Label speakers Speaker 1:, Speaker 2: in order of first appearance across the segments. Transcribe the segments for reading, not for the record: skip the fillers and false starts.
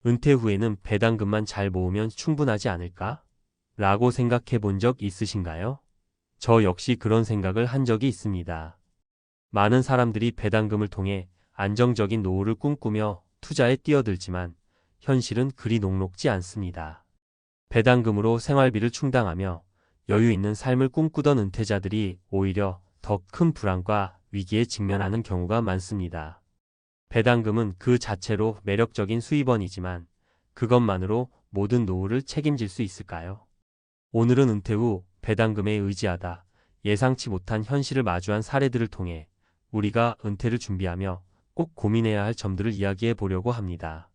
Speaker 1: 은퇴 후에는 배당금만 잘 모으면 충분하지 않을까? 라고 생각해 본 적 있으신가요? 저 역시 그런 생각을 한 적이 있습니다. 많은 사람들이 배당금을 통해 안정적인 노후를 꿈꾸며 투자에 뛰어들지만 현실은 그리 녹록지 않습니다. 배당금으로 생활비를 충당하며 여유 있는 삶을 꿈꾸던 은퇴자들이 오히려 더 큰 불안과 위기에 직면하는 경우가 많습니다. 배당금은 그 자체로 매력적인 수입원이지만 그것만으로 모든 노후를 책임질 수 있을까요? 오늘은 은퇴 후 배당금에 의지하다 예상치 못한 현실을 마주한 사례들을 통해 우리가 은퇴를 준비하며 꼭 고민해야 할 점들을 이야기해 보려고 합니다.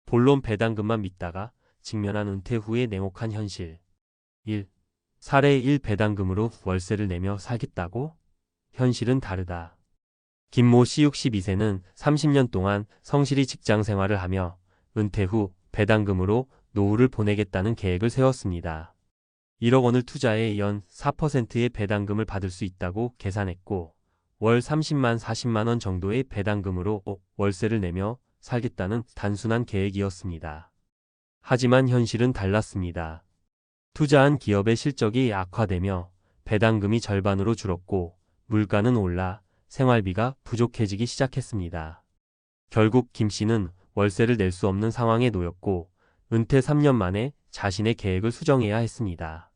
Speaker 1: 본론 배당금만 믿다가 직면한 은퇴 후의 냉혹한 현실. 1. 사례 1 배당금으로 월세를 내며 살겠다고? 현실은 다르다. 김모 씨 62세는 30년 동안 성실히 직장 생활을 하며 은퇴 후 배당금으로 노후를 보내겠다는 계획을 세웠습니다. 1억 원을 투자해 연 4%의 배당금을 받을 수 있다고 계산했고 월 30만 40만 원 정도의 배당금으로 월세를 내며 살겠다는 단순한 계획이었습니다. 하지만 현실은 달랐습니다. 투자한 기업의 실적이 악화되며 배당금이 절반으로 줄었고 물가는 올라 생활비가 부족해지기 시작했습니다. 결국 김 씨는 월세를 낼 수 없는 상황에 놓였고 은퇴 3년 만에 자신의 계획을 수정해야 했습니다.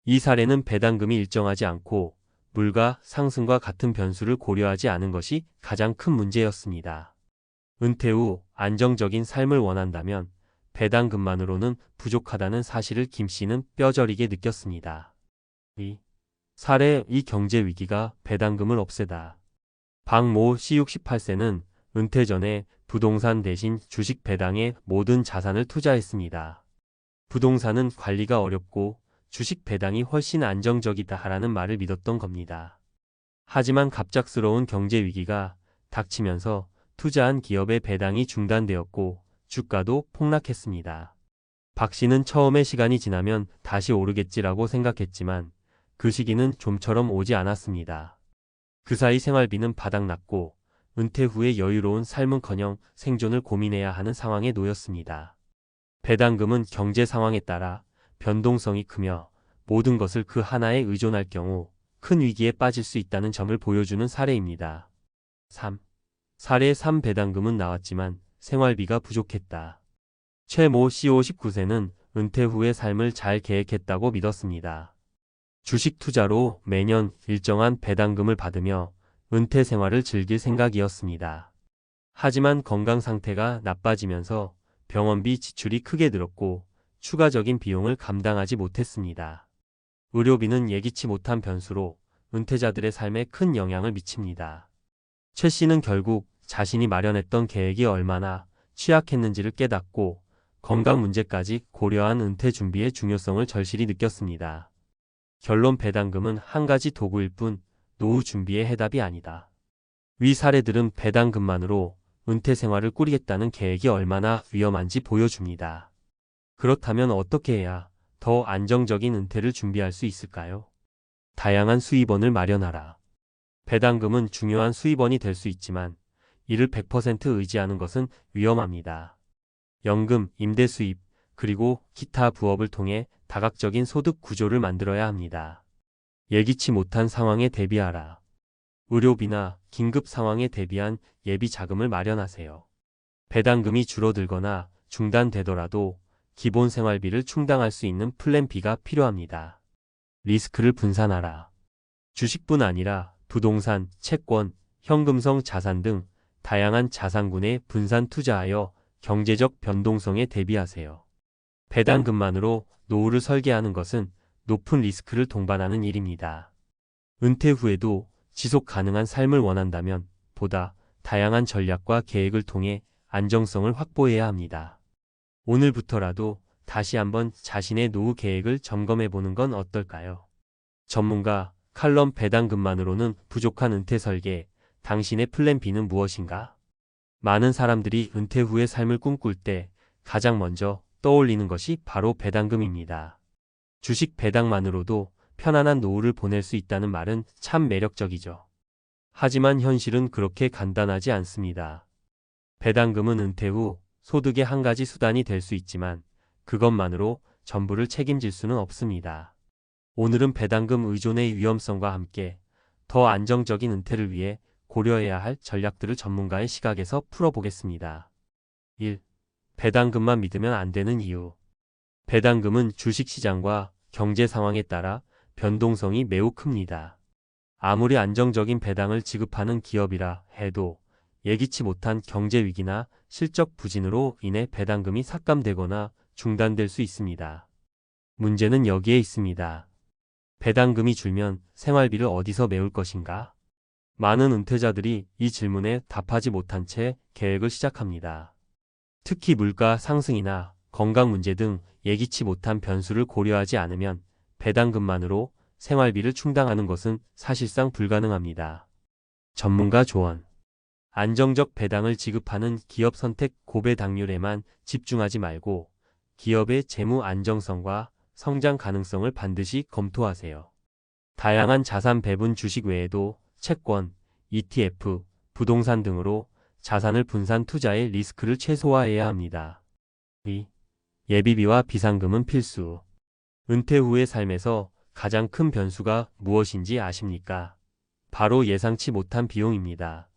Speaker 1: 이 사례는 배당금이 일정하지 않고 물가 상승과 같은 변수를 고려하지 않은 것이 가장 큰 문제였습니다. 은퇴 후 안정적인 삶을 원한다면 배당금만으로는 부족하다는 사실을 김 씨는 뼈저리게 느꼈습니다. 2. 사례 2 경제 위기가 배당금을 없애다. 박모 씨 68세는 은퇴 전에 부동산 대신 주식 배당에 모든 자산을 투자했습니다. 부동산은 관리가 어렵고 주식 배당이 훨씬 안정적이다라는 말을 믿었던 겁니다. 하지만 갑작스러운 경제 위기가 닥치면서 투자한 기업의 배당이 중단되었고 주가도 폭락했습니다. 박 씨는 처음에 시간이 지나면 다시 오르겠지라고 생각했지만 그 시기는 좀처럼 오지 않았습니다. 그 사이 생활비는 바닥났고 은퇴 후에 여유로운 삶은커녕 생존을 고민해야 하는 상황에 놓였습니다. 배당금은 경제 상황에 따라 변동성이 크며 모든 것을 그 하나에 의존할 경우 큰 위기에 빠질 수 있다는 점을 보여주는 사례입니다. 3. 사례 3 배당금은 나왔지만 생활비가 부족했다. 최모 씨 59세는 은퇴 후의 삶을 잘 계획했다고 믿었습니다. 주식 투자로 매년 일정한 배당금을 받으며 은퇴 생활을 즐길 생각이었습니다. 하지만 건강 상태가 나빠지면서 병원비 지출이 크게 늘었고 추가적인 비용을 감당하지 못했습니다. 의료비는 예기치 못한 변수로 은퇴자들의 삶에 큰 영향을 미칩니다. 최 씨는 결국 자신이 마련했던 계획이 얼마나 취약했는지를 깨닫고 건강 문제까지 고려한 은퇴 준비의 중요성을 절실히 느꼈습니다. 결론 배당금은 한 가지 도구일 뿐 노후 준비의 해답이 아니다. 위 사례들은 배당금만으로 은퇴 생활을 꾸리겠다는 계획이 얼마나 위험한지 보여줍니다. 그렇다면 어떻게 해야 더 안정적인 은퇴를 준비할 수 있을까요? 다양한 수입원을 마련하라. 배당금은 중요한 수입원이 될 수 있지만 이를 100% 의지하는 것은 위험합니다. 연금, 임대 수입, 그리고 기타 부업을 통해 다각적인 소득 구조를 만들어야 합니다. 예기치 못한 상황에 대비하라. 의료비나 긴급 상황에 대비한 예비 자금을 마련하세요. 배당금이 줄어들거나 중단되더라도 기본 생활비를 충당할 수 있는 플랜 B가 필요합니다. 리스크를 분산하라. 주식뿐 아니라 부동산, 채권, 현금성 자산 등 다양한 자산군에 분산 투자하여 경제적 변동성에 대비하세요. 배당금만으로 노후를 설계하는 것은 높은 리스크를 동반하는 일입니다. 은퇴 후에도 지속 가능한 삶을 원한다면 보다 다양한 전략과 계획을 통해 안정성을 확보해야 합니다. 오늘부터라도 다시 한번 자신의 노후 계획을 점검해 보는 건 어떨까요? 전문가 칼럼 배당금만으로는 부족한 은퇴 설계, 당신의 플랜 B는 무엇인가? 많은 사람들이 은퇴 후의 삶을 꿈꿀 때 가장 먼저 떠올리는 것이 바로 배당금입니다. 주식 배당만으로도 편안한 노후를 보낼 수 있다는 말은 참 매력적이죠. 하지만 현실은 그렇게 간단하지 않습니다. 배당금은 은퇴 후 소득의 한 가지 수단이 될 수 있지만 그것만으로 전부를 책임질 수는 없습니다. 오늘은 배당금 의존의 위험성과 함께 더 안정적인 은퇴를 위해 고려해야 할 전략들을 전문가의 시각에서 풀어보겠습니다. 1. 배당금만 믿으면 안 되는 이유. 배당금은 주식시장과 경제 상황에 따라 변동성이 매우 큽니다. 아무리 안정적인 배당을 지급하는 기업이라 해도 예기치 못한 경제 위기나 실적 부진으로 인해 배당금이 삭감되거나 중단될 수 있습니다. 문제는 여기에 있습니다. 배당금이 줄면 생활비를 어디서 메울 것인가? 많은 은퇴자들이 이 질문에 답하지 못한 채 계획을 시작합니다. 특히 물가 상승이나 건강 문제 등 예기치 못한 변수를 고려하지 않으면 배당금만으로 생활비를 충당하는 것은 사실상 불가능합니다. 전문가 조언. 안정적 배당을 지급하는 기업 선택 고배당률에만 집중하지 말고 기업의 재무 안정성과 성장 가능성을 반드시 검토하세요. 다양한 자산 배분 주식 외에도 채권, ETF, 부동산 등으로 자산을 분산 투자의 리스크를 최소화해야 합니다. 2. 예비비와 비상금은 필수. 은퇴 후의 삶에서 가장 큰 변수가 무엇인지 아십니까? 바로 예상치 못한 비용입니다.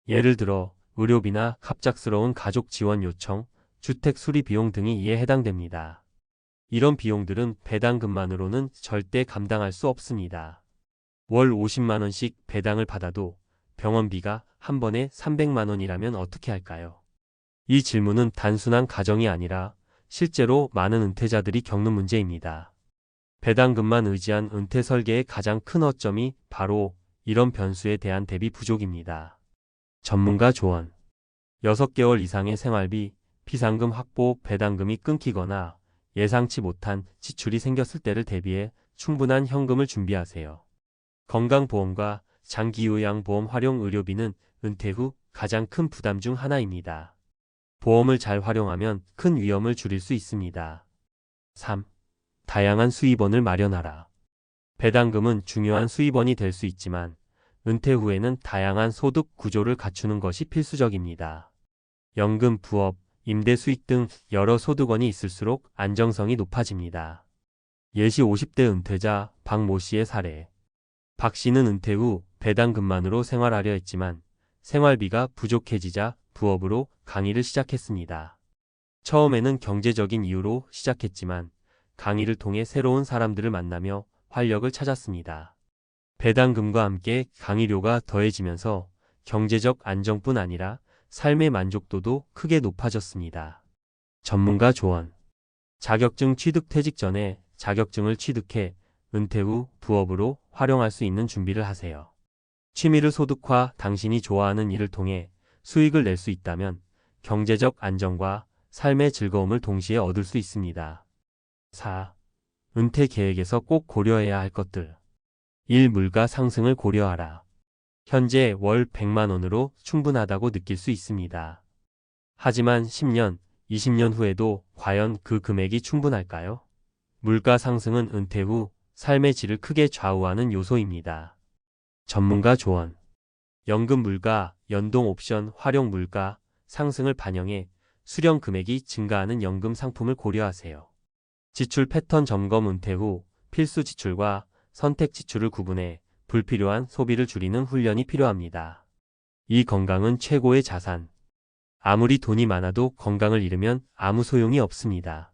Speaker 1: 예를 들어 의료비나 갑작스러운 가족 지원 요청, 주택 수리 비용 등이 이에 해당됩니다. 이런 비용들은 배당금만으로는 절대 감당할 수 없습니다. 월 50만 원씩 배당을 받아도 병원비가 한 번에 300만 원이라면 어떻게 할까요? 이 질문은 단순한 가정이 아니라 실제로 많은 은퇴자들이 겪는 문제입니다. 배당금만 의지한 은퇴 설계의 가장 큰 허점이 바로 이런 변수에 대한 대비 부족입니다. 전문가 조언. 6개월 이상의 생활비, 비상금 확보, 배당금이 끊기거나 예상치 못한 지출이 생겼을 때를 대비해 충분한 현금을 준비하세요. 건강보험과 장기요양보험 활용 의료비는 은퇴 후 가장 큰 부담 중 하나입니다. 보험을 잘 활용하면 큰 위험을 줄일 수 있습니다. 3. 다양한 수입원을 마련하라. 배당금은 중요한 수입원이 될 수 있지만 은퇴 후에는 다양한 소득 구조를 갖추는 것이 필수적입니다. 연금, 부업, 임대 수익 등 여러 소득원이 있을수록 안정성이 높아집니다. 예시 50대 은퇴자 박모 씨의 사례. 박 씨는 은퇴 후 배당금만으로 생활하려 했지만 생활비가 부족해지자 부업으로 강의를 시작했습니다. 처음에는 경제적인 이유로 시작했지만 강의를 통해 새로운 사람들을 만나며 활력을 찾았습니다. 배당금과 함께 강의료가 더해지면서 경제적 안정뿐 아니라 삶의 만족도도 크게 높아졌습니다. 전문가 조언. 자격증 취득 퇴직 전에 자격증을 취득해 은퇴 후 부업으로 활용할 수 있는 준비를 하세요. 취미를 소득화, 당신이 좋아하는 일을 통해 수익을 낼 수 있다면 경제적 안정과 삶의 즐거움을 동시에 얻을 수 있습니다. 4. 은퇴 계획에서 꼭 고려해야 할 것들. 1. 물가 상승을 고려하라. 현재 월 100만 원으로 충분하다고 느낄 수 있습니다. 하지만 10년, 20년 후에도 과연 그 금액이 충분할까요? 물가 상승은 은퇴 후 삶의 질을 크게 좌우하는 요소입니다. 전문가 조언. 연금 물가, 연동 옵션, 활용 물가 상승을 반영해 수령 금액이 증가하는 연금 상품을 고려하세요. 지출 패턴 점검. 은퇴 후 필수 지출과 선택 지출을 구분해 불필요한 소비를 줄이는 훈련이 필요합니다. 이 건강은 최고의 자산. 아무리 돈이 많아도 건강을 잃으면 아무 소용이 없습니다.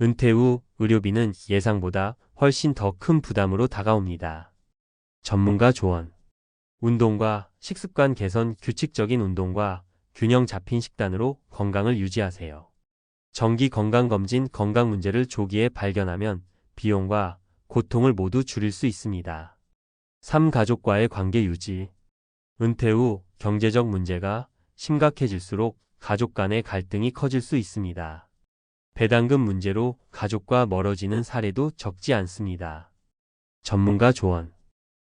Speaker 1: 은퇴 후 의료비는 예상보다 훨씬 더 큰 부담으로 다가옵니다. 전문가 조언. 운동과 식습관 개선. 규칙적인 운동과 균형 잡힌 식단으로 건강을 유지하세요. 정기 건강검진. 건강 문제를 조기에 발견하면 비용과 고통을 모두 줄일 수 있습니다. 3. 가족과의 관계 유지. 은퇴 후 경제적 문제가 심각해질수록 가족 간의 갈등이 커질 수 있습니다. 배당금 문제로 가족과 멀어지는 사례도 적지 않습니다. 전문가 조언.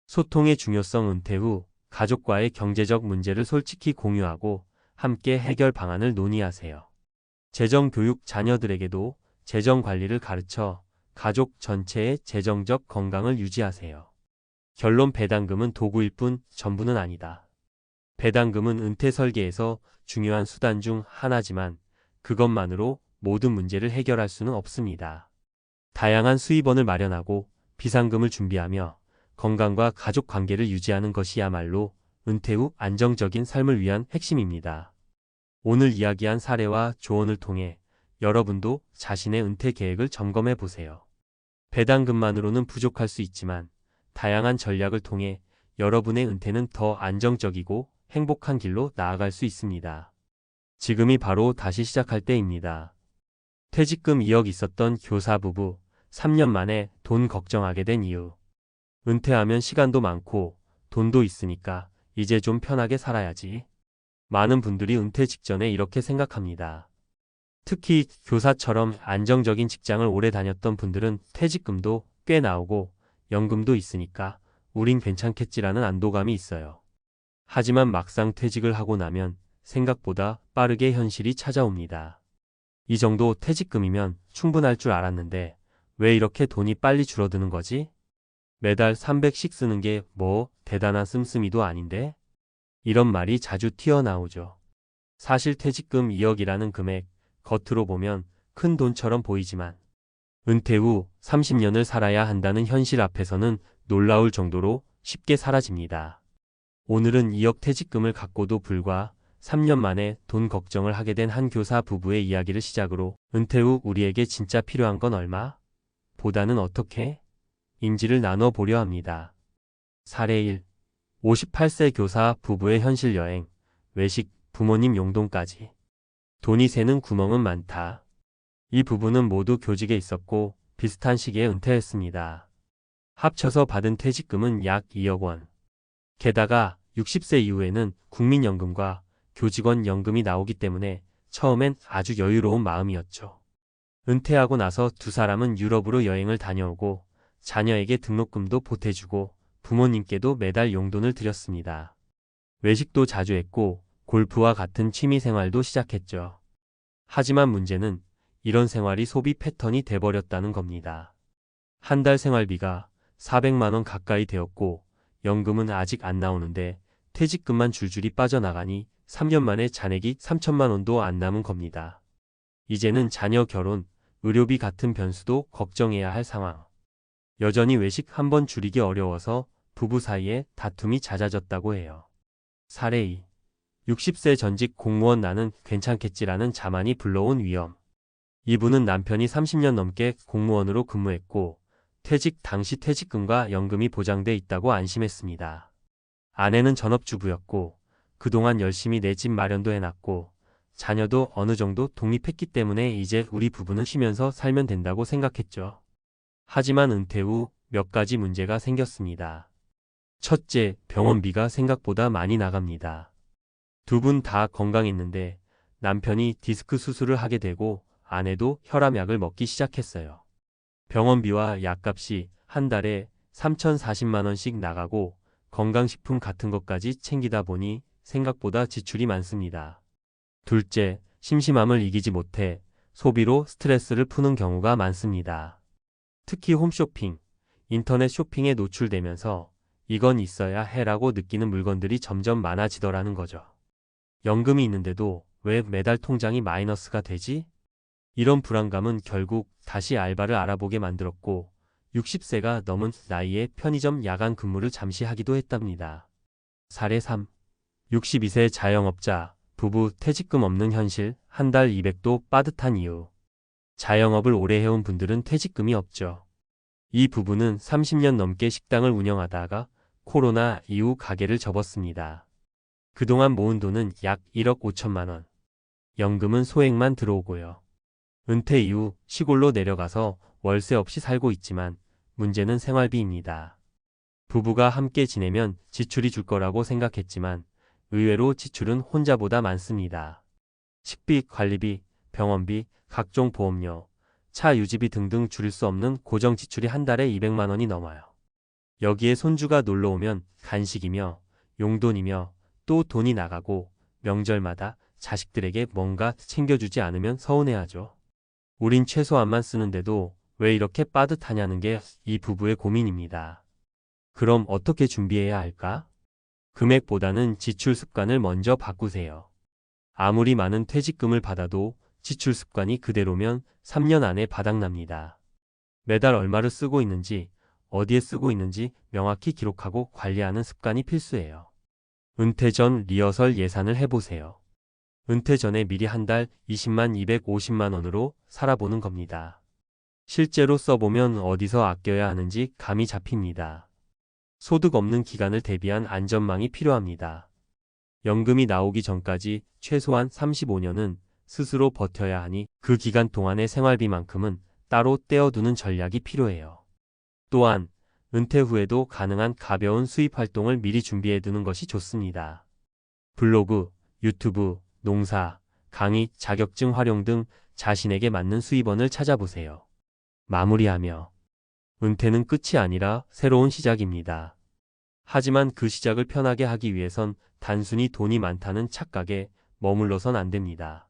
Speaker 1: 소통의 중요성. 은퇴 후 가족과의 경제적 문제를 솔직히 공유하고 함께 해결 방안을 논의하세요. 재정 교육. 자녀들에게도 재정 관리를 가르쳐 가족 전체의 재정적 건강을 유지하세요. 결론. 배당금은 도구일 뿐 전부는 아니다. 배당금은 은퇴 설계에서 중요한 수단 중 하나지만 그것만으로 모든 문제를 해결할 수는 없습니다. 다양한 수입원을 마련하고 비상금을 준비하며 건강과 가족 관계를 유지하는 것이야말로 은퇴 후 안정적인 삶을 위한 핵심입니다. 오늘 이야기한 사례와 조언을 통해 여러분도 자신의 은퇴 계획을 점검해 보세요. 배당금만으로는 부족할 수 있지만 다양한 전략을 통해 여러분의 은퇴는 더 안정적이고 행복한 길로 나아갈 수 있습니다. 지금이 바로 다시 시작할 때입니다. 퇴직금 2억 있었던 교사 부부, 3년 만에 돈 걱정하게 된 이유. 은퇴하면 시간도 많고 돈도 있으니까 이제 좀 편하게 살아야지. 많은 분들이 은퇴 직전에 이렇게 생각합니다. 특히 교사처럼 안정적인 직장을 오래 다녔던 분들은 퇴직금도 꽤 나오고 연금도 있으니까 우린 괜찮겠지라는 안도감이 있어요. 하지만 막상 퇴직을 하고 나면 생각보다 빠르게 현실이 찾아옵니다. 이 정도 퇴직금이면 충분할 줄 알았는데 왜 이렇게 돈이 빨리 줄어드는 거지? 매달 300씩 쓰는 게 뭐 대단한 씀씀이도 아닌데? 이런 말이 자주 튀어나오죠. 사실 퇴직금 2억이라는 금액, 겉으로 보면 큰 돈처럼 보이지만 은퇴 후 30년을 살아야 한다는 현실 앞에서는 놀라울 정도로 쉽게 사라집니다. 오늘은 2억 퇴직금을 갖고도 불과 3년 만에 돈 걱정을 하게 된 한 교사 부부의 이야기를 시작으로 은퇴 후 우리에게 진짜 필요한 건 얼마? 보다는 어떻게? 인지를 나눠 보려 합니다. 사례 1. 58세 교사 부부의 현실 여행, 외식, 부모님 용돈까지. 돈이 새는 구멍은 많다. 이 부부는 모두 교직에 있었고 비슷한 시기에 은퇴했습니다. 합쳐서 받은 퇴직금은 약 2억 원. 게다가 60세 이후에는 국민연금과 교직원 연금이 나오기 때문에 처음엔 아주 여유로운 마음이었죠. 은퇴하고 나서 두 사람은 유럽으로 여행을 다녀오고 자녀에게 등록금도 보태주고 부모님께도 매달 용돈을 드렸습니다. 외식도 자주 했고 골프와 같은 취미 생활도 시작했죠. 하지만 문제는 이런 생활이 소비 패턴이 돼버렸다는 겁니다. 한 달 생활비가 400만 원 가까이 되었고 연금은 아직 안 나오는데 퇴직금만 줄줄이 빠져나가니 3년 만에 잔액이 3천만 원도 안 남은 겁니다. 이제는 자녀 결혼, 의료비 같은 변수도 걱정해야 할 상황. 여전히 외식 한 번 줄이기 어려워서 부부 사이에 다툼이 잦아졌다고 해요. 사례 2. 60세 전직 공무원 나는 괜찮겠지라는 자만이 불러온 위험. 이분은 남편이 30년 넘게 공무원으로 근무했고 퇴직 당시 퇴직금과 연금이 보장돼 있다고 안심했습니다. 아내는 전업주부였고 그동안 열심히 내 집 마련도 해놨고 자녀도 어느 정도 독립했기 때문에 이제 우리 부부는 쉬면서 살면 된다고 생각했죠. 하지만 은퇴 후 몇 가지 문제가 생겼습니다. 첫째, 병원비가 생각보다 많이 나갑니다. 두 분 다 건강했는데 남편이 디스크 수술을 하게 되고 아내도 혈압약을 먹기 시작했어요. 병원비와 약값이 한 달에 3,040만 원씩 나가고 건강식품 같은 것까지 챙기다 보니 생각보다 지출이 많습니다. 둘째, 심심함을 이기지 못해 소비로 스트레스를 푸는 경우가 많습니다. 특히 홈쇼핑, 인터넷 쇼핑에 노출되면서 이건 있어야 해라고 느끼는 물건들이 점점 많아지더라는 거죠. 연금이 있는데도 왜 매달 통장이 마이너스가 되지? 이런 불안감은 결국 다시 알바를 알아보게 만들었고 60세가 넘은 나이에 편의점 야간 근무를 잠시 하기도 했답니다. 사례 3. 62세 자영업자, 부부 퇴직금 없는 현실, 한 달 200도 빠듯한 이유. 자영업을 오래 해온 분들은 퇴직금이 없죠. 이 부부는 30년 넘게 식당을 운영하다가 코로나 이후 가게를 접었습니다. 그동안 모은 돈은 약 1억 5천만 원. 연금은 소액만 들어오고요. 은퇴 이후 시골로 내려가서 월세 없이 살고 있지만 문제는 생활비입니다. 부부가 함께 지내면 지출이 줄 거라고 생각했지만 의외로 지출은 혼자보다 많습니다. 식비, 관리비, 병원비, 각종 보험료, 차 유지비 등등 줄일 수 없는 고정 지출이 한 달에 200만 원이 넘어요. 여기에 손주가 놀러 오면 간식이며 용돈이며 또 돈이 나가고 명절마다 자식들에게 뭔가 챙겨주지 않으면 서운해하죠. 우린 최소한만 쓰는데도 왜 이렇게 빠듯하냐는 게 이 부부의 고민입니다. 그럼 어떻게 준비해야 할까? 금액보다는 지출 습관을 먼저 바꾸세요. 아무리 많은 퇴직금을 받아도 지출 습관이 그대로면 3년 안에 바닥납니다. 매달 얼마를 쓰고 있는지, 어디에 쓰고 있는지 명확히 기록하고 관리하는 습관이 필수예요. 은퇴 전 리허설 예산을 해보세요. 은퇴 전에 미리 한 달 20만 250만 원으로 살아보는 겁니다. 실제로 써보면 어디서 아껴야 하는지 감이 잡힙니다. 소득 없는 기간을 대비한 안전망이 필요합니다. 연금이 나오기 전까지 최소한 35년은 스스로 버텨야 하니 그 기간 동안의 생활비만큼은 따로 떼어두는 전략이 필요해요. 또한 은퇴 후에도 가능한 가벼운 수입 활동을 미리 준비해두는 것이 좋습니다. 블로그, 유튜브, 농사, 강의, 자격증 활용 등 자신에게 맞는 수입원을 찾아보세요. 마무리하며 은퇴는 끝이 아니라 새로운 시작입니다. 하지만 그 시작을 편하게 하기 위해선 단순히 돈이 많다는 착각에 머물러선 안 됩니다.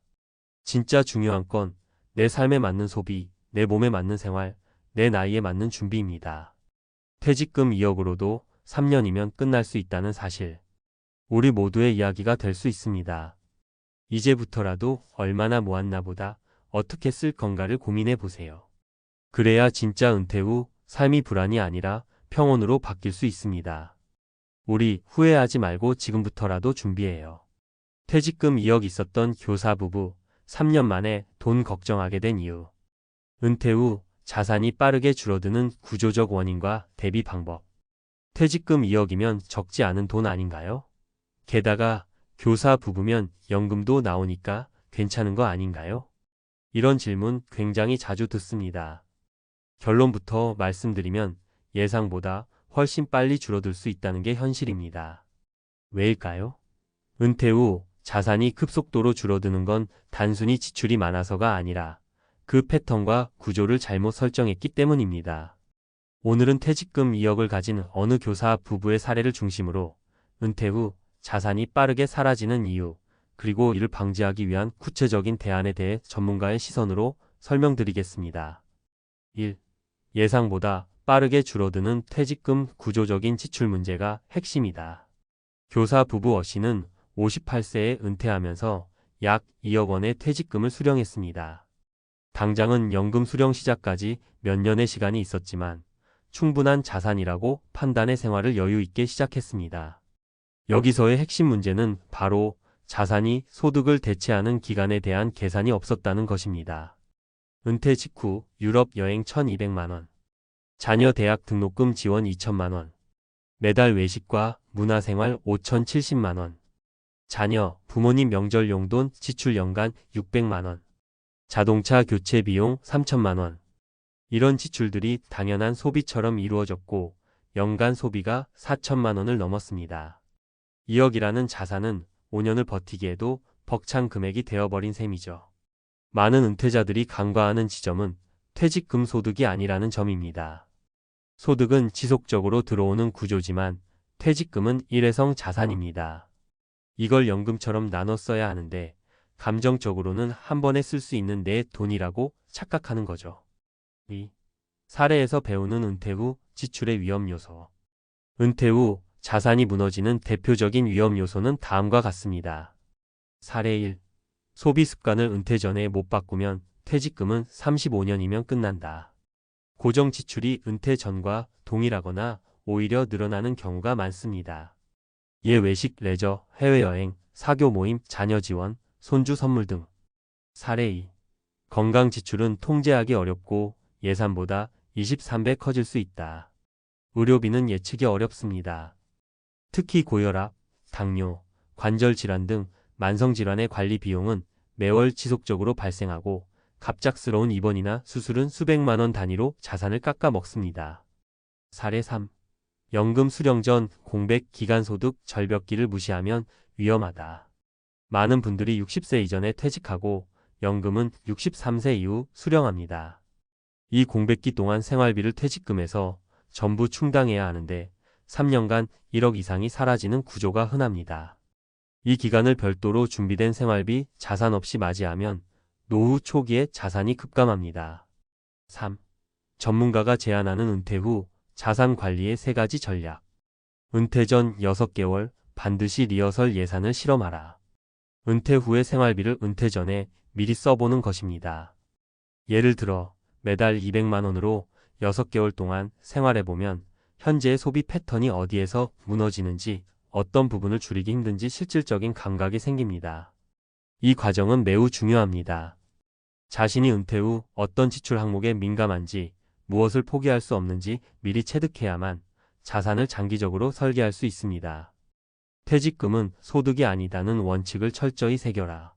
Speaker 1: 진짜 중요한 건 내 삶에 맞는 소비, 내 몸에 맞는 생활, 내 나이에 맞는 준비입니다. 퇴직금 2억으로도 3년이면 끝날 수 있다는 사실. 우리 모두의 이야기가 될 수 있습니다. 이제부터라도 얼마나 모았나 보다 어떻게 쓸 건가를 고민해 보세요. 그래야 진짜 은퇴 후 삶이 불안이 아니라 평온으로 바뀔 수 있습니다. 우리 후회하지 말고 지금부터라도 준비해요. 퇴직금 2억 있었던 교사 부부, 3년 만에 돈 걱정하게 된 이유. 은퇴 후 자산이 빠르게 줄어드는 구조적 원인과 대비 방법. 퇴직금 2억이면 적지 않은 돈 아닌가요? 게다가 교사 부부면 연금도 나오니까 괜찮은 거 아닌가요? 이런 질문 굉장히 자주 듣습니다. 결론부터 말씀드리면 예상보다 훨씬 빨리 줄어들 수 있다는 게 현실입니다. 왜일까요? 은퇴 후 자산이 급속도로 줄어드는 건 단순히 지출이 많아서가 아니라 그 패턴과 구조를 잘못 설정했기 때문입니다. 오늘은 퇴직금 2억을 가진 어느 교사 부부의 사례를 중심으로 은퇴 후 자산이 빠르게 사라지는 이유, 그리고 이를 방지하기 위한 구체적인 대안에 대해 전문가의 시선으로 설명드리겠습니다. 1. 예상보다 빠르게 줄어드는 퇴직금 구조적인 지출 문제가 핵심이다. 교사 부부 어씨는 58세에 은퇴하면서 약 2억 원의 퇴직금을 수령했습니다. 당장은 연금 수령 시작까지 몇 년의 시간이 있었지만 충분한 자산이라고 판단해 생활을 여유 있게 시작했습니다. 여기서의 핵심 문제는 바로 자산이 소득을 대체하는 기간에 대한 계산이 없었다는 것입니다. 은퇴 직후 유럽 여행 1,200만 원, 자녀 대학 등록금 지원 2천만 원, 매달 외식과 문화생활 5,070만 원, 자녀, 부모님 명절 용돈 지출 연간 600만 원, 자동차 교체 비용 3천만 원. 이런 지출들이 당연한 소비처럼 이루어졌고 연간 소비가 4천만 원을 넘었습니다. 2억이라는 자산은 5년을 버티기에도 벅찬 금액이 되어버린 셈이죠. 많은 은퇴자들이 간과하는 지점은 퇴직금 소득이 아니라는 점입니다. 소득은 지속적으로 들어오는 구조지만 퇴직금은 일회성 자산입니다. 이걸 연금처럼 나눠 써야 하는데 감정적으로는 한 번에 쓸 수 있는 내 돈이라고 착각하는 거죠. 2. 사례에서 배우는 은퇴 후 지출의 위험 요소. 은퇴 후 자산이 무너지는 대표적인 위험 요소는 다음과 같습니다. 사례 1. 소비 습관을 은퇴 전에 못 바꾸면 퇴직금은 35년이면 끝난다. 고정 지출이 은퇴 전과 동일하거나 오히려 늘어나는 경우가 많습니다. 외식, 레저, 해외여행, 사교 모임, 자녀 지원, 손주 선물 등. 사례 2. 건강 지출은 통제하기 어렵고 예산보다 23배 커질 수 있다. 의료비는 예측이 어렵습니다. 특히 고혈압, 당뇨, 관절 질환 등 만성질환의 관리 비용은 매월 지속적으로 발생하고 갑작스러운 입원이나 수술은 수백만 원 단위로 자산을 깎아 먹습니다. 사례 3. 연금 수령 전 공백 기간소득 절벽기를 무시하면 위험하다. 많은 분들이 60세 이전에 퇴직하고 연금은 63세 이후 수령합니다. 이 공백기 동안 생활비를 퇴직금에서 전부 충당해야 하는데 3년간 1억 이상이 사라지는 구조가 흔합니다. 이 기간을 별도로 준비된 생활비, 자산 없이 맞이하면 노후 초기에 자산이 급감합니다. 3. 전문가가 제안하는 은퇴 후 자산 관리의 3가지 전략. 은퇴 전 6개월 반드시 리허설 예산을 실험하라. 은퇴 후의 생활비를 은퇴 전에 미리 써보는 것입니다. 예를 들어 매달 200만 원으로 6개월 동안 생활해보면 현재의 소비 패턴이 어디에서 무너지는지, 어떤 부분을 줄이기 힘든지 실질적인 감각이 생깁니다. 이 과정은 매우 중요합니다. 자신이 은퇴 후 어떤 지출 항목에 민감한지, 무엇을 포기할 수 없는지 미리 체득해야만 자산을 장기적으로 설계할 수 있습니다. 퇴직금은 소득이 아니다는 원칙을 철저히 새겨라.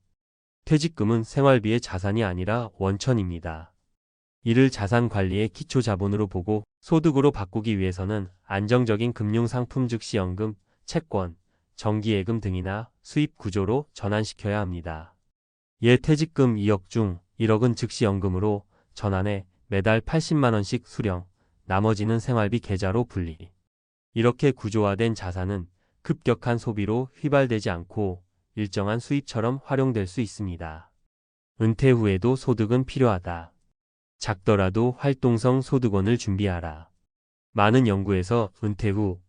Speaker 1: 퇴직금은 생활비의 자산이 아니라 원천입니다. 이를 자산 관리의 기초 자본으로 보고 소득으로 바꾸기 위해서는 안정적인 금융상품 즉시 연금, 채권, 정기예금 등이나 수입 구조로 전환시켜야 합니다. 퇴직금 2억 중 1억은 즉시 연금으로 전환해 매달 80만 원씩 수령, 나머지는 생활비 계좌로 분리. 이렇게 구조화된 자산은 급격한 소비로 휘발되지 않고 일정한 수입처럼 활용될 수 있습니다. 은퇴 후에도 소득은 필요하다. 작더라도 활동성 소득원을 준비하라. 많은 연구에서 은퇴 후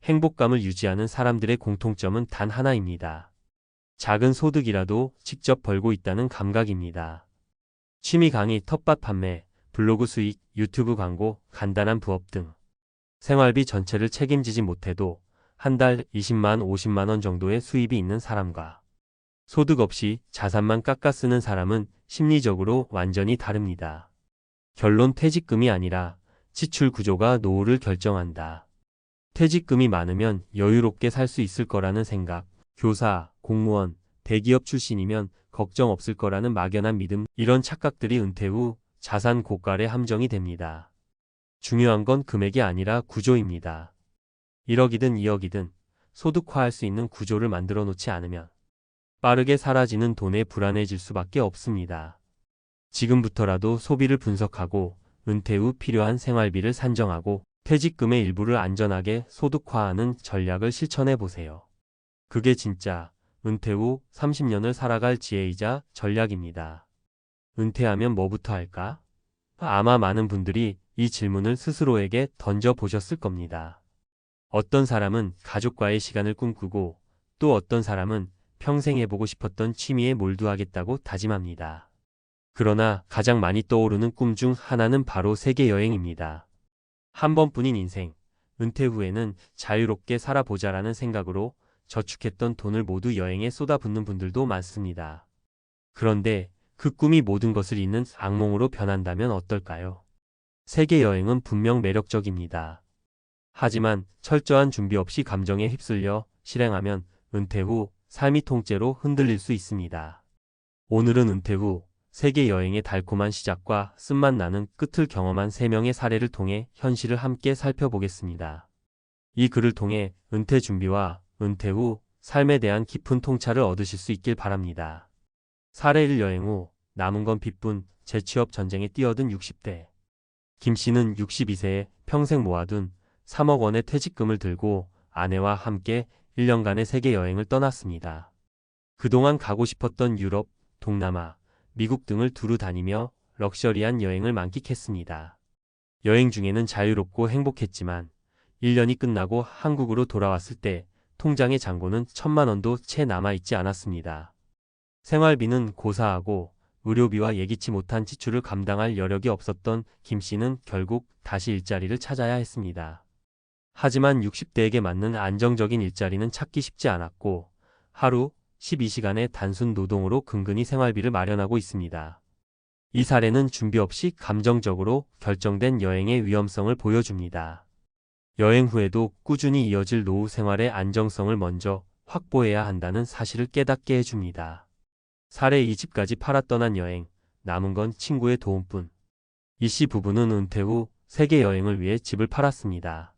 Speaker 1: 행복감을 유지하는 사람들의 공통점은 단 하나입니다. 작은 소득이라도 직접 벌고 있다는 감각입니다. 취미 강의, 텃밭 판매, 블로그 수익, 유튜브 광고, 간단한 부업 등 생활비 전체를 책임지지 못해도 한 달 20만, 50만 원 정도의 수입이 있는 사람과 소득 없이 자산만 깎아 쓰는 사람은 심리적으로 완전히 다릅니다. 결론, 퇴직금이 아니라 지출 구조가 노후를 결정한다. 퇴직금이 많으면 여유롭게 살 수 있을 거라는 생각, 교사, 공무원, 대기업 출신이면 걱정 없을 거라는 막연한 믿음, 이런 착각들이 은퇴 후 자산 고갈의 함정이 됩니다. 중요한 건 금액이 아니라 구조입니다. 1억이든 2억이든 소득화할 수 있는 구조를 만들어 놓지 않으면 빠르게 사라지는 돈에 불안해질 수밖에 없습니다. 지금부터라도 소비를 분석하고 은퇴 후 필요한 생활비를 산정하고 퇴직금의 일부를 안전하게 소득화하는 전략을 실천해 보세요. 그게 진짜 은퇴 후 30년을 살아갈 지혜이자 전략입니다. 은퇴하면 뭐부터 할까? 아마 많은 분들이 이 질문을 스스로에게 던져 보셨을 겁니다. 어떤 사람은 가족과의 시간을 꿈꾸고 또 어떤 사람은 평생 해보고 싶었던 취미에 몰두하겠다고 다짐합니다. 그러나 가장 많이 떠오르는 꿈 중 하나는 바로 세계 여행입니다. 한 번뿐인 인생, 은퇴 후에는 자유롭게 살아보자라는 생각으로 저축했던 돈을 모두 여행에 쏟아붓는 분들도 많습니다. 그런데 그 꿈이 모든 것을 잇는 악몽으로 변한다면 어떨까요? 세계 여행은 분명 매력적입니다. 하지만 철저한 준비 없이 감정에 휩쓸려 실행하면 은퇴 후 삶이 통째로 흔들릴 수 있습니다. 오늘은 은퇴 후 세계 여행의 달콤한 시작과 쓴맛 나는 끝을 경험한 3명의 사례를 통해 현실을 함께 살펴보겠습니다. 이 글을 통해 은퇴 준비와 은퇴 후 삶에 대한 깊은 통찰을 얻으실 수 있길 바랍니다. 사례 1. 여행 후 남은 건 빚뿐. 재취업 전쟁에 뛰어든 60대 김 씨는 62세에 평생 모아둔 3억 원의 퇴직금을 들고 아내와 함께 1년간의 세계 여행을 떠났습니다. 그동안 가고 싶었던 유럽, 동남아, 미국 등을 두루 다니며 럭셔리한 여행을 만끽했습니다. 여행 중에는 자유롭고 행복했지만 1년이 끝나고 한국으로 돌아왔을 때 통장의 잔고는 1,000만 원도 채 남아있지 않았습니다. 생활비는 고사하고 의료비와 예기치 못한 지출을 감당할 여력이 없었던 김 씨는 결국 다시 일자리를 찾아야 했습니다. 하지만 60대에게 맞는 안정적인 일자리는 찾기 쉽지 않았고 하루 12시간의 단순 노동으로 근근히 생활비를 마련하고 있습니다. 이 사례는 준비 없이 감정적으로 결정된 여행의 위험성을 보여줍니다. 여행 후에도 꾸준히 이어질 노후 생활의 안정성을 먼저 확보해야 한다는 사실을 깨닫게 해줍니다. 사례 2. 집까지 팔아 떠난 여행, 남은 건 친구의 도움뿐. 이 씨 부부는 은퇴 후 세계 여행을 위해 집을 팔았습니다.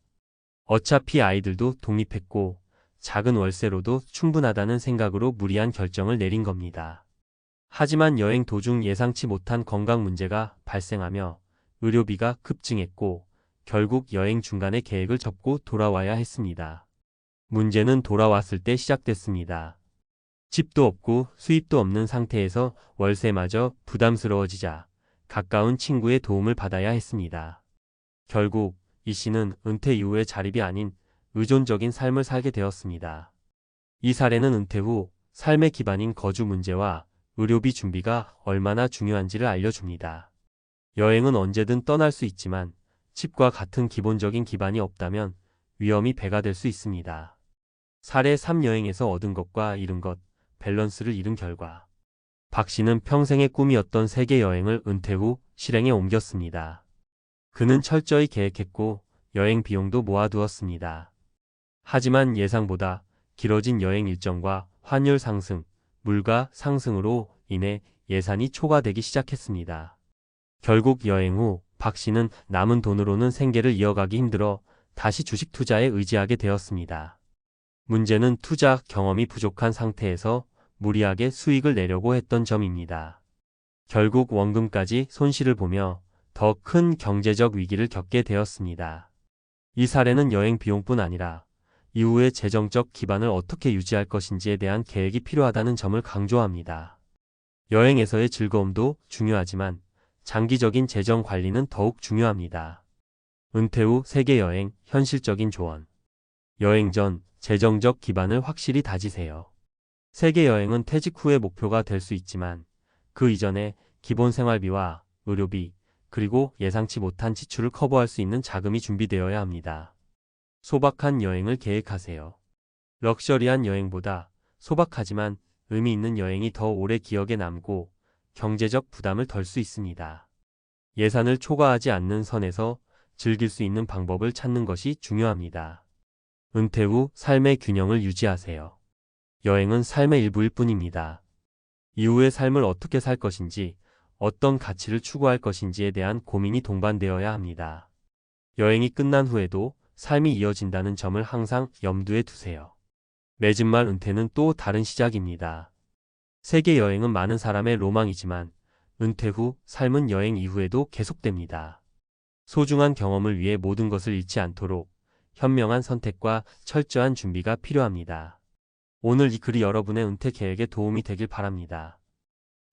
Speaker 1: 어차피 아이들도 독립했고 작은 월세로도 충분하다는 생각으로 무리한 결정을 내린 겁니다. 하지만 여행 도중 예상치 못한 건강 문제가 발생하며 의료비가 급증했고 결국 여행 중간에 계획을 접고 돌아와야 했습니다. 문제는 돌아왔을 때 시작됐습니다. 집도 없고 수입도 없는 상태에서 월세마저 부담스러워지자 가까운 친구의 도움을 받아야 했습니다. 결국 이 씨는 은퇴 이후의 자립이 아닌 의존적인 삶을 살게 되었습니다. 이 사례는 은퇴 후 삶의 기반인 거주 문제와 의료비 준비가 얼마나 중요한지를 알려줍니다. 여행은 언제든 떠날 수 있지만 집과 같은 기본적인 기반이 없다면 위험이 배가 될 수 있습니다. 사례 3 여행에서 얻은 것과 잃은 것, 밸런스를 잃은 결과. 박 씨는 평생의 꿈이었던 세계 여행을 은퇴 후 실행에 옮겼습니다. 그는 철저히 계획했고 여행 비용도 모아두었습니다. 하지만 예상보다 길어진 여행 일정과 환율 상승, 물가 상승으로 인해 예산이 초과되기 시작했습니다. 결국 여행 후 박 씨는 남은 돈으로는 생계를 이어가기 힘들어 다시 주식 투자에 의지하게 되었습니다. 문제는 투자 경험이 부족한 상태에서 무리하게 수익을 내려고 했던 점입니다. 결국 원금까지 손실을 보며 더 큰 경제적 위기를 겪게 되었습니다. 이 사례는 여행 비용뿐 아니라 이후의 재정적 기반을 어떻게 유지할 것인지에 대한 계획이 필요하다는 점을 강조합니다. 여행에서의 즐거움도 중요하지만 장기적인 재정 관리는 더욱 중요합니다. 은퇴 후 세계 여행, 현실적인 조언. 여행 전 재정적 기반을 확실히 다지세요. 세계 여행은 퇴직 후의 목표가 될 수 있지만 그 이전에 기본 생활비와 의료비, 그리고 예상치 못한 지출을 커버할 수 있는 자금이 준비되어야 합니다. 소박한 여행을 계획하세요. 럭셔리한 여행보다 소박하지만 의미 있는 여행이 더 오래 기억에 남고 경제적 부담을 덜 수 있습니다. 예산을 초과하지 않는 선에서 즐길 수 있는 방법을 찾는 것이 중요합니다. 은퇴 후 삶의 균형을 유지하세요. 여행은 삶의 일부일 뿐입니다. 이후의 삶을 어떻게 살 것인지, 어떤 가치를 추구할 것인지에 대한 고민이 동반되어야 합니다. 여행이 끝난 후에도 삶이 이어진다는 점을 항상 염두에 두세요. 맺은 말 은퇴는 또 다른 시작입니다. 세계 여행은 많은 사람의 로망이지만 은퇴 후 삶은 여행 이후에도 계속됩니다. 소중한 경험을 위해 모든 것을 잃지 않도록 현명한 선택과 철저한 준비가 필요합니다. 오늘 이 글이 여러분의 은퇴 계획에 도움이 되길 바랍니다.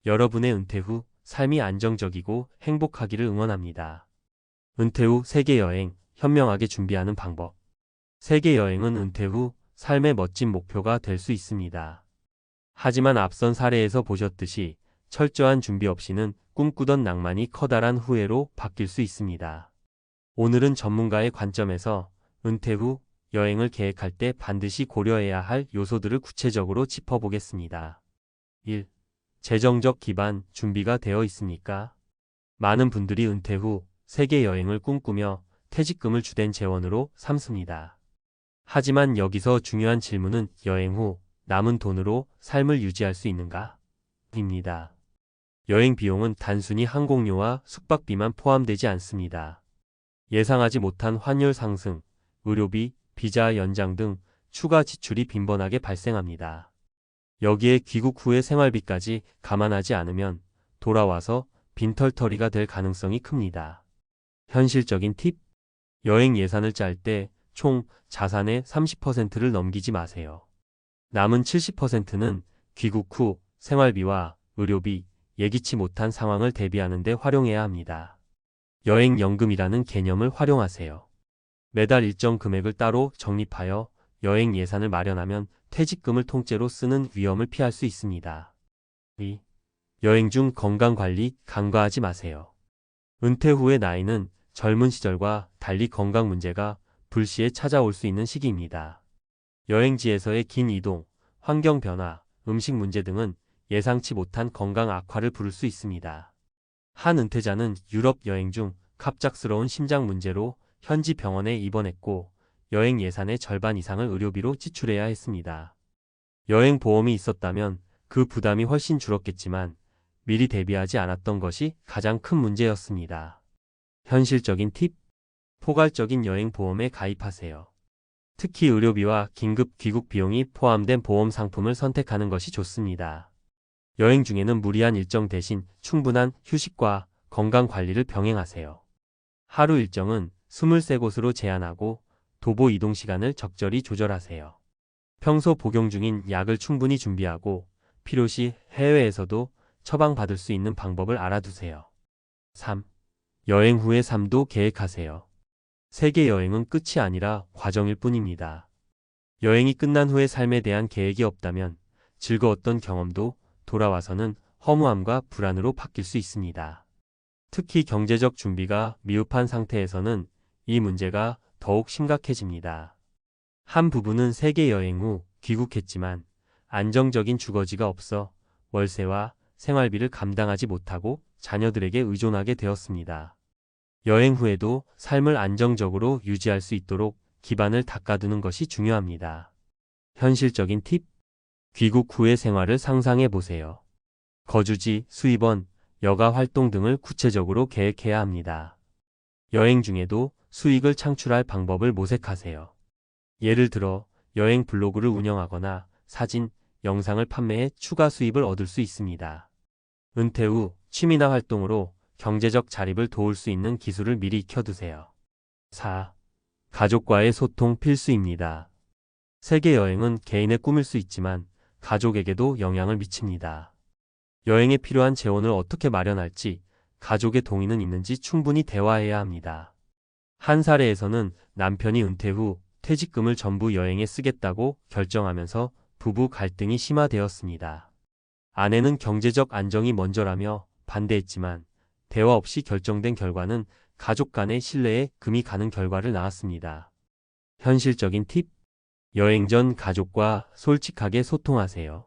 Speaker 1: 여러분의 은퇴 후 삶이 안정적이고 행복하기를 응원합니다. 은퇴 후 세계 여행, 현명하게 준비하는 방법. 세계 여행은 은퇴 후 삶의 멋진 목표가 될 수 있습니다. 하지만 앞선 사례에서 보셨듯이 철저한 준비 없이는 꿈꾸던 낭만이 커다란 후회로 바뀔 수 있습니다. 오늘은 전문가의 관점에서 은퇴 후 여행을 계획할 때 반드시 고려해야 할 요소들을 구체적으로 짚어보겠습니다. 1. 재정적 기반 준비가 되어 있습니까? 많은 분들이 은퇴 후 세계 여행을 꿈꾸며 퇴직금을 주된 재원으로 삼습니다. 하지만 여기서 중요한 질문은 여행 후 남은 돈으로 삶을 유지할 수 있는가? 입니다. 여행 비용은 단순히 항공료와 숙박비만 포함되지 않습니다. 예상하지 못한 환율 상승, 의료비, 비자 연장 등 추가 지출이 빈번하게 발생합니다. 여기에 귀국 후의 생활비까지 감안하지 않으면 돌아와서 빈털터리가 될 가능성이 큽니다. 현실적인 팁? 여행 예산을 짤 때 총 자산의 30%를 넘기지 마세요. 남은 70%는 귀국 후 생활비와 의료비, 예기치 못한 상황을 대비하는 데 활용해야 합니다. 여행연금이라는 개념을 활용하세요. 매달 일정 금액을 따로 적립하여 여행 예산을 마련하면 퇴직금을 통째로 쓰는 위험을 피할 수 있습니다. 2. 여행 중 건강관리 간과하지 마세요. 은퇴 후의 나이는 젊은 시절과 달리 건강 문제가 불시에 찾아올 수 있는 시기입니다. 여행지에서의 긴 이동, 환경 변화, 음식 문제 등은 예상치 못한 건강 악화를 부를 수 있습니다. 한 은퇴자는 유럽 여행 중 갑작스러운 심장 문제로 현지 병원에 입원했고 여행 예산의 절반 이상을 의료비로 지출해야 했습니다. 여행 보험이 있었다면 그 부담이 훨씬 줄었겠지만 미리 대비하지 않았던 것이 가장 큰 문제였습니다. 현실적인 팁? 포괄적인 여행 보험에 가입하세요. 특히 의료비와 긴급 귀국 비용이 포함된 보험 상품을 선택하는 것이 좋습니다. 여행 중에는 무리한 일정 대신 충분한 휴식과 건강 관리를 병행하세요. 하루 일정은 23곳으로 제한하고 도보 이동 시간을 적절히 조절하세요. 평소 복용 중인 약을 충분히 준비하고 필요시 해외에서도 처방받을 수 있는 방법을 알아두세요. 3. 여행 후의 삶도 계획하세요. 세계 여행은 끝이 아니라 과정일 뿐입니다. 여행이 끝난 후의 삶에 대한 계획이 없다면 즐거웠던 경험도 돌아와서는 허무함과 불안으로 바뀔 수 있습니다. 특히 경제적 준비가 미흡한 상태에서는 이 문제가 더욱 심각해집니다. 한 부부는 세계 여행 후 귀국했지만 안정적인 주거지가 없어 월세와 생활비를 감당하지 못하고 자녀들에게 의존하게 되었습니다. 여행 후에도 삶을 안정적으로 유지할 수 있도록 기반을 닦아두는 것이 중요합니다. 현실적인 팁: 귀국 후의 생활을 상상해 보세요. 거주지, 수입원, 여가 활동 등을 구체적으로 계획해야 합니다. 여행 중에도 수익을 창출할 방법을 모색하세요. 예를 들어 여행 블로그를 운영하거나 사진, 영상을 판매해 추가 수입을 얻을 수 있습니다. 은퇴 후 취미나 활동으로 경제적 자립을 도울 수 있는 기술을 미리 익혀두세요. 4. 가족과의 소통 필수입니다. 세계 여행은 개인의 꿈일 수 있지만 가족에게도 영향을 미칩니다. 여행에 필요한 재원을 어떻게 마련할지, 가족의 동의는 있는지 충분히 대화해야 합니다. 한 사례에서는 남편이 은퇴 후 퇴직금을 전부 여행에 쓰겠다고 결정하면서 부부 갈등이 심화되었습니다. 아내는 경제적 안정이 먼저라며 반대했지만 대화 없이 결정된 결과는 가족 간의 신뢰에 금이 가는 결과를 낳았습니다. 현실적인 팁: 여행 전 가족과 솔직하게 소통하세요.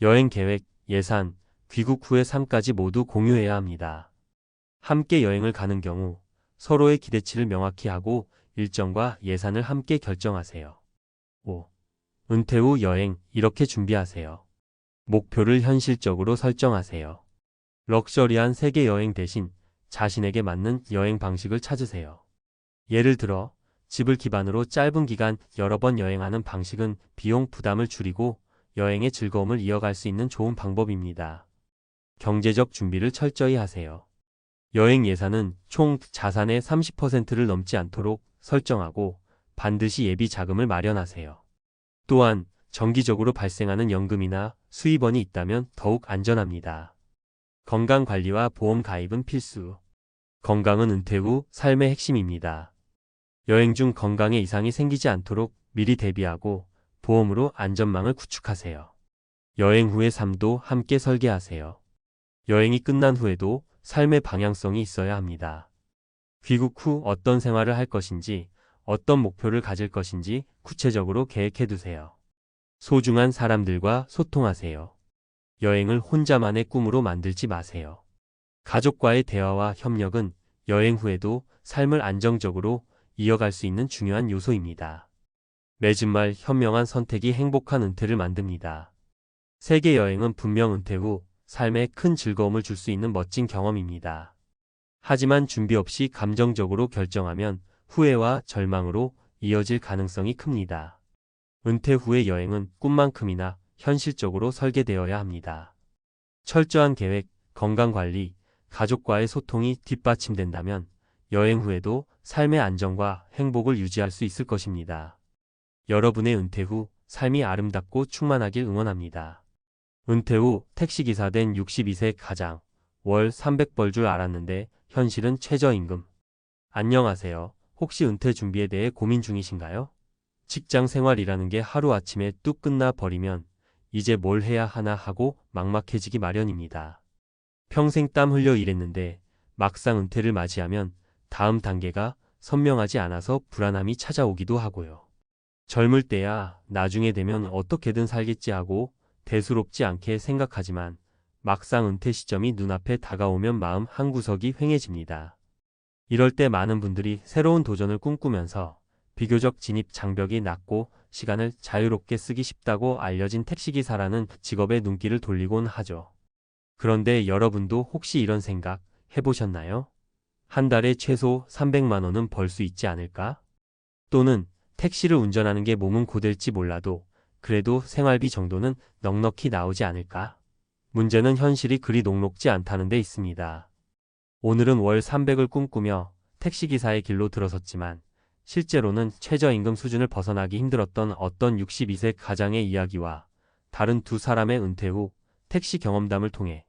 Speaker 1: 여행 계획, 예산, 귀국 후의 삶까지 모두 공유해야 합니다. 함께 여행을 가는 경우 서로의 기대치를 명확히 하고 일정과 예산을 함께 결정하세요. 5. 은퇴 후 여행, 이렇게 준비하세요. 목표를 현실적으로 설정하세요. 럭셔리한 세계 여행 대신 자신에게 맞는 여행 방식을 찾으세요. 예를 들어 집을 기반으로 짧은 기간 여러 번 여행하는 방식은 비용 부담을 줄이고 여행의 즐거움을 이어갈 수 있는 좋은 방법입니다. 경제적 준비를 철저히 하세요. 여행 예산은 총 자산의 30%를 넘지 않도록 설정하고 반드시 예비 자금을 마련하세요. 또한 정기적으로 발생하는 연금이나 수입원이 있다면 더욱 안전합니다. 건강관리와 보험 가입은 필수. 건강은 은퇴 후 삶의 핵심입니다. 여행 중 건강에 이상이 생기지 않도록 미리 대비하고 보험으로 안전망을 구축하세요. 여행 후의 삶도 함께 설계하세요. 여행이 끝난 후에도 삶의 방향성이 있어야 합니다. 귀국 후 어떤 생활을 할 것인지, 어떤 목표를 가질 것인지 구체적으로 계획해 두세요. 소중한 사람들과 소통하세요. 여행을 혼자만의 꿈으로 만들지 마세요. 가족과의 대화와 협력은 여행 후에도 삶을 안정적으로 이어갈 수 있는 중요한 요소입니다. 맺은 말 현명한 선택이 행복한 은퇴를 만듭니다. 세계 여행은 분명 은퇴 후 삶에 큰 즐거움을 줄 수 있는 멋진 경험입니다. 하지만 준비 없이 감정적으로 결정하면 후회와 절망으로 이어질 가능성이 큽니다. 은퇴 후의 여행은 꿈만큼이나 현실적으로 설계되어야 합니다. 철저한 계획, 건강관리, 가족과의 소통이 뒷받침된다면 여행 후에도 삶의 안정과 행복을 유지할 수 있을 것입니다. 여러분의 은퇴 후 삶이 아름답고 충만하길 응원합니다. 은퇴 후 택시기사 된 62세 가장, 월 300벌 줄 알았는데 현실은 최저임금. 안녕하세요. 혹시 은퇴 준비에 대해 고민 중이신가요? 직장 생활이라는 게 하루아침에 뚝 끝나 버리면 이제 뭘 해야 하나 하고 막막해지기 마련입니다. 평생 땀 흘려 일했는데 막상 은퇴를 맞이하면 다음 단계가 선명하지 않아서 불안함이 찾아오기도 하고요. 젊을 때야 나중에 되면 어떻게든 살겠지 하고 대수롭지 않게 생각하지만 막상 은퇴 시점이 눈앞에 다가오면 마음 한구석이 휑해집니다. 이럴 때 많은 분들이 새로운 도전을 꿈꾸면서 비교적 진입 장벽이 낮고 시간을 자유롭게 쓰기 쉽다고 알려진 택시기사라는 직업에 눈길을 돌리곤 하죠. 그런데 여러분도 혹시 이런 생각 해보셨나요? 한 달에 최소 300만 원은 벌 수 있지 않을까? 또는 택시를 운전하는 게 몸은 고될지 몰라도 그래도 생활비 정도는 넉넉히 나오지 않을까? 문제는 현실이 그리 녹록지 않다는 데 있습니다. 오늘은 월 300을 꿈꾸며 택시기사의 길로 들어섰지만 실제로는 최저임금 수준을 벗어나기 힘들었던 어떤 62세 가장의 이야기와 다른 두 사람의 은퇴 후 택시 경험담을 통해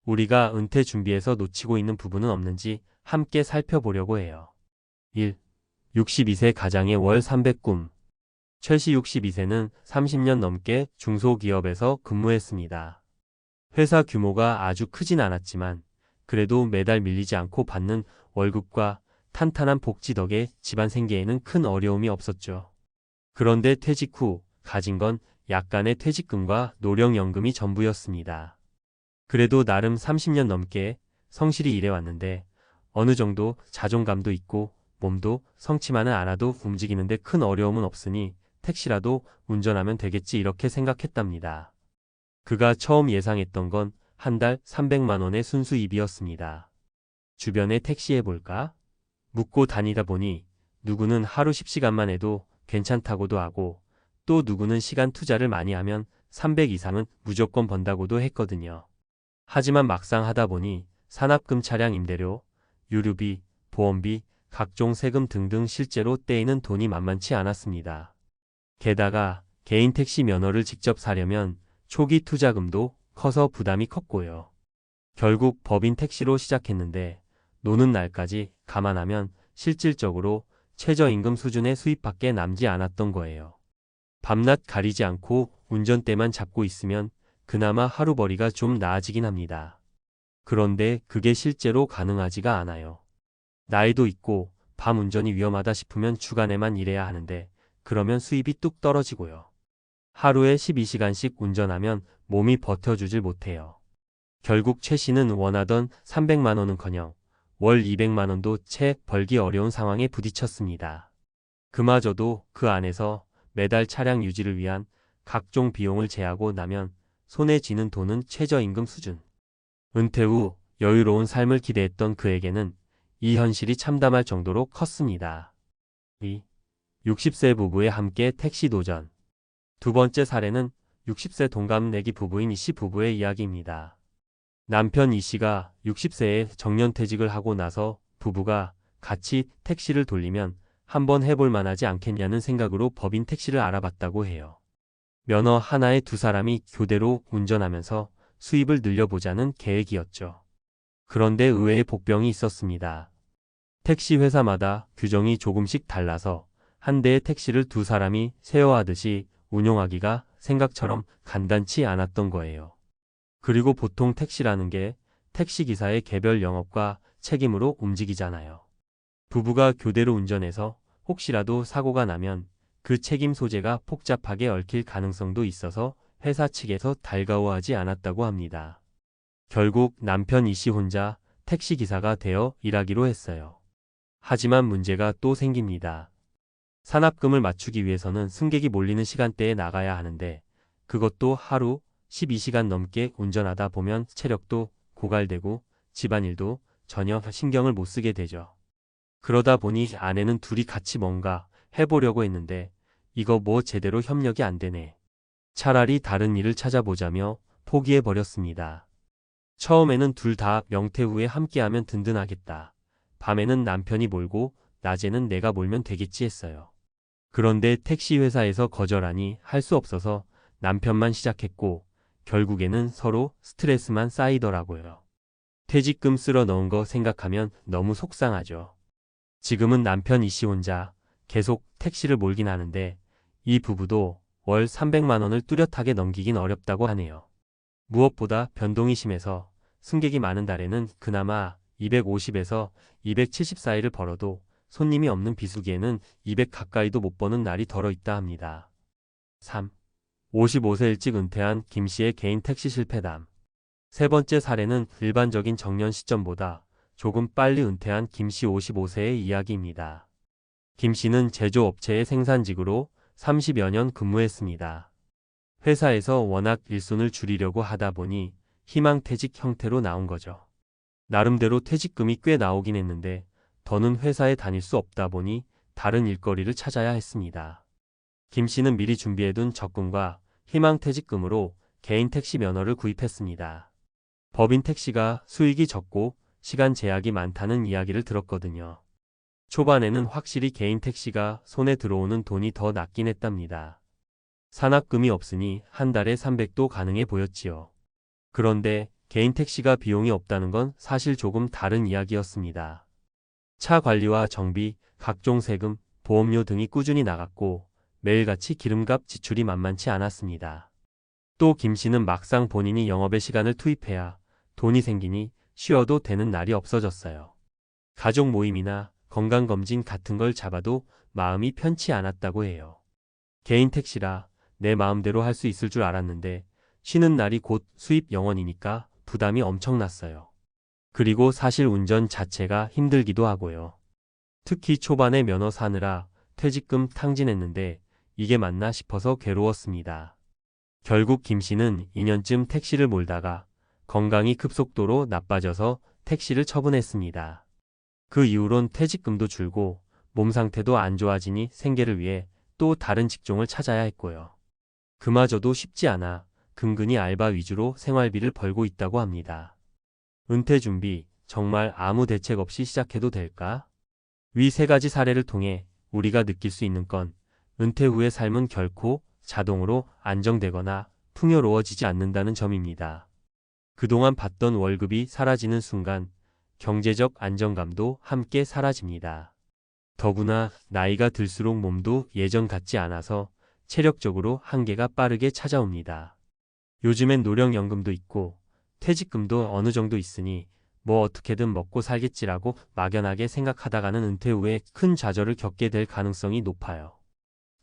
Speaker 1: 우리가 은퇴 준비에서 놓치고 있는 부분은 없는지 함께 살펴보려고 해요. 1. 62세 가장의 월 300 꿈. 최씨 62세는 30년 넘게 중소기업에서 근무했습니다. 회사 규모가 아주 크진 않았지만 그래도 매달 밀리지 않고 받는 월급과 탄탄한 복지 덕에 집안 생계에는 큰 어려움이 없었죠. 그런데 퇴직 후 가진 건 약간의 퇴직금과 노령연금이 전부였습니다. 그래도 나름 30년 넘게 성실히 일해왔는데 어느 정도 자존감도 있고 몸도 성치만은 않아도 움직이는데 큰 어려움은 없으니 택시라도 운전하면 되겠지 이렇게 생각했답니다. 그가 처음 예상했던 건 한 달 300만 원의 순수입이었습니다. 주변에 택시해볼까? 묻고 다니다 보니 누구는 하루 10시간만 해도 괜찮다고도 하고 또 누구는 시간 투자를 많이 하면 300 이상은 무조건 번다고도 했거든요. 하지만 막상 하다 보니 산업금 차량 임대료, 유류비, 보험비, 각종 세금 등등 실제로 떼이는 돈이 만만치 않았습니다. 게다가 개인 택시 면허를 직접 사려면 초기 투자금도 커서 부담이 컸고요. 결국 법인 택시로 시작했는데 노는 날까지 감안하면 실질적으로 최저임금 수준의 수입밖에 남지 않았던 거예요. 밤낮 가리지 않고 운전대만 잡고 있으면 그나마 하루벌이가 좀 나아지긴 합니다. 그런데 그게 실제로 가능하지가 않아요. 나이도 있고 밤 운전이 위험하다 싶으면 주간에만 일해야 하는데 그러면 수입이 뚝 떨어지고요. 하루에 12시간씩 운전하면 몸이 버텨주질 못해요. 결국 최 씨는 원하던 300만 원은커녕 월 200만 원도 채 벌기 어려운 상황에 부딪혔습니다. 그마저도 그 안에서 매달 차량 유지를 위한 각종 비용을 제하고 나면 손에 쥐는 돈은 최저임금 수준. 은퇴 후 여유로운 삶을 기대했던 그에게는 이 현실이 참담할 정도로 컸습니다. 2. 60세 부부의 함께 택시 도전. 두 번째 사례는 60세 동갑내기 부부인 이 씨 부부의 이야기입니다. 남편 이 씨가 60세에 정년퇴직을 하고 나서 부부가 같이 택시를 돌리면 한번 해볼 만하지 않겠냐는 생각으로 법인 택시를 알아봤다고 해요. 면허 하나에 두 사람이 교대로 운전하면서 수입을 늘려보자는 계획이었죠. 그런데 의외의 복병이 있었습니다. 택시 회사마다 규정이 조금씩 달라서 한 대의 택시를 두 사람이 쉐어하듯이 운용하기가 생각처럼 간단치 않았던 거예요. 그리고 보통 택시라는 게 택시기사의 개별 영업과 책임으로 움직이잖아요. 부부가 교대로 운전해서 혹시라도 사고가 나면 그 책임 소재가 복잡하게 얽힐 가능성도 있어서 회사 측에서 달가워하지 않았다고 합니다. 결국 남편 이 씨 혼자 택시기사가 되어 일하기로 했어요. 하지만 문제가 또 생깁니다. 산업금을 맞추기 위해서는 승객이 몰리는 시간대에 나가야 하는데 그것도 하루 12시간 넘게 운전하다 보면 체력도 고갈되고 집안일도 전혀 신경을 못 쓰게 되죠. 그러다 보니 아내는 둘이 같이 뭔가 해보려고 했는데 이거 뭐 제대로 협력이 안 되네. 차라리 다른 일을 찾아보자며 포기해버렸습니다. 처음에는 둘 다 명퇴 후에 함께하면 든든하겠다. 밤에는 남편이 몰고 낮에는 내가 몰면 되겠지 했어요. 그런데 택시 회사에서 거절하니 할 수 없어서 남편만 시작했고 결국에는 서로 스트레스만 쌓이더라고요. 퇴직금 쓸어 넣은 거 생각하면 너무 속상하죠. 지금은 남편 이 씨 혼자 계속 택시를 몰긴 하는데 이 부부도 월 300만 원을 뚜렷하게 넘기긴 어렵다고 하네요. 무엇보다 변동이 심해서 승객이 많은 달에는 그나마 250에서 270 사이를 벌어도 손님이 없는 비수기에는 200 가까이도 못 버는 날이 덜어 있다 합니다. 3. 55세 일찍 은퇴한 김 씨의 개인 택시 실패담. 세 번째 사례는 일반적인 정년 시점보다 조금 빨리 은퇴한 김 씨 55세의 이야기입니다. 김 씨는 제조업체의 생산직으로 30여 년 근무했습니다. 회사에서 워낙 일손을 줄이려고 하다 보니 희망퇴직 형태로 나온 거죠. 나름대로 퇴직금이 꽤 나오긴 했는데 더는 회사에 다닐 수 없다 보니 다른 일거리를 찾아야 했습니다. 김 씨는 미리 준비해둔 적금과 희망퇴직금으로 개인 택시 면허를 구입했습니다. 법인 택시가 수익이 적고 시간 제약이 많다는 이야기를 들었거든요. 초반에는 확실히 개인 택시가 손에 들어오는 돈이 더 낫긴 했답니다. 산학금이 없으니 한 달에 300도 가능해 보였지요. 그런데 개인 택시가 비용이 없다는 건 사실 조금 다른 이야기였습니다. 차 관리와 정비, 각종 세금, 보험료 등이 꾸준히 나갔고 매일같이 기름값 지출이 만만치 않았습니다. 또 김 씨는 막상 본인이 영업에 시간을 투입해야 돈이 생기니 쉬어도 되는 날이 없어졌어요. 가족 모임이나 건강검진 같은 걸 잡아도 마음이 편치 않았다고 해요. 개인 택시라 내 마음대로 할 수 있을 줄 알았는데 쉬는 날이 곧 수입 영원이니까 부담이 엄청났어요. 그리고 사실 운전 자체가 힘들기도 하고요. 특히 초반에 면허 사느라 퇴직금 탕진했는데 이게 맞나 싶어서 괴로웠습니다. 결국 김 씨는 2년쯤 택시를 몰다가 건강이 급속도로 나빠져서 택시를 처분했습니다. 그 이후론 퇴직금도 줄고 몸 상태도 안 좋아지니 생계를 위해 또 다른 직종을 찾아야 했고요. 그마저도 쉽지 않아 근근히 알바 위주로 생활비를 벌고 있다고 합니다. 은퇴 준비, 정말 아무 대책 없이 시작해도 될까? 위 세 가지 사례를 통해 우리가 느낄 수 있는 건 은퇴 후의 삶은 결코 자동으로 안정되거나 풍요로워지지 않는다는 점입니다. 그동안 받던 월급이 사라지는 순간 경제적 안정감도 함께 사라집니다. 더구나 나이가 들수록 몸도 예전 같지 않아서 체력적으로 한계가 빠르게 찾아옵니다. 요즘엔 노령연금도 있고 퇴직금도 어느 정도 있으니 뭐 어떻게든 먹고 살겠지라고 막연하게 생각하다가는 은퇴 후에 큰 좌절을 겪게 될 가능성이 높아요.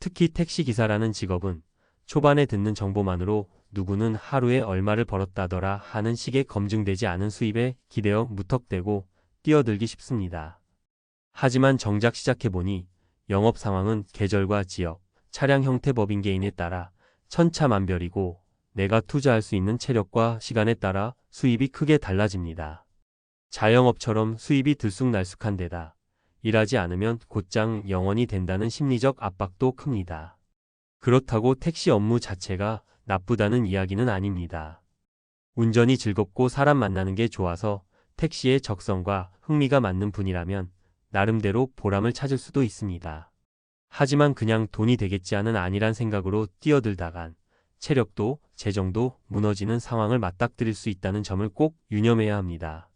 Speaker 1: 특히 택시기사라는 직업은 초반에 듣는 정보만으로 누구는 하루에 얼마를 벌었다더라 하는 식의 검증되지 않은 수입에 기대어 무턱대고 뛰어들기 쉽습니다. 하지만 정작 시작해보니 영업 상황은 계절과 지역, 차량 형태 법인 개인에 따라 천차만별이고 내가 투자할 수 있는 체력과 시간에 따라 수입이 크게 달라집니다. 자영업처럼 수입이 들쑥날쑥한 데다 일하지 않으면 곧장 영원이 된다는 심리적 압박도 큽니다. 그렇다고 택시 업무 자체가 나쁘다는 이야기는 아닙니다. 운전이 즐겁고 사람 만나는 게 좋아서 택시의 적성과 흥미가 맞는 분이라면 나름대로 보람을 찾을 수도 있습니다. 하지만 그냥 돈이 되겠지 하는 안일한 생각으로 뛰어들다간 체력도 재정도 무너지는 상황을 맞닥뜨릴 수 있다는 점을 꼭 유념해야 합니다.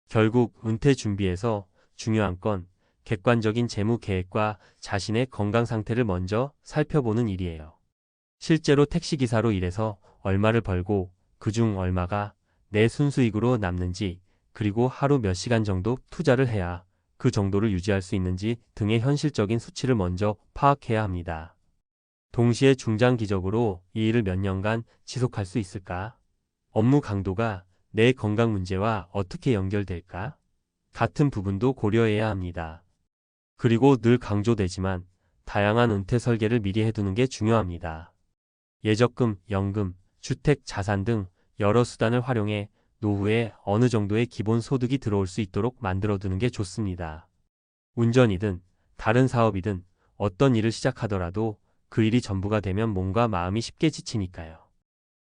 Speaker 1: 결국 은퇴 준비에서 중요한 건 객관적인 재무 계획과 자신의 건강 상태를 먼저 살펴보는 일이에요. 실제로 택시기사로 일해서 얼마를 벌고 그중 얼마가 내 순수익으로 남는지, 그리고 하루 몇 시간 정도 투자를 해야 그 정도를 유지할 수 있는지 등의 현실적인 수치를 먼저 파악해야 합니다. 동시에 중장기적으로 이 일을 몇 년간 지속할 수 있을까? 업무 강도가 내 건강 문제와 어떻게 연결될까? 같은 부분도 고려해야 합니다. 그리고 늘 강조되지만 다양한 은퇴 설계를 미리 해두는 게 중요합니다. 예적금, 연금, 주택, 자산 등 여러 수단을 활용해 노후에 어느 정도의 기본 소득이 들어올 수 있도록 만들어두는 게 좋습니다. 운전이든 다른 사업이든 어떤 일을 시작하더라도 그 일이 전부가 되면 몸과 마음이 쉽게 지치니까요.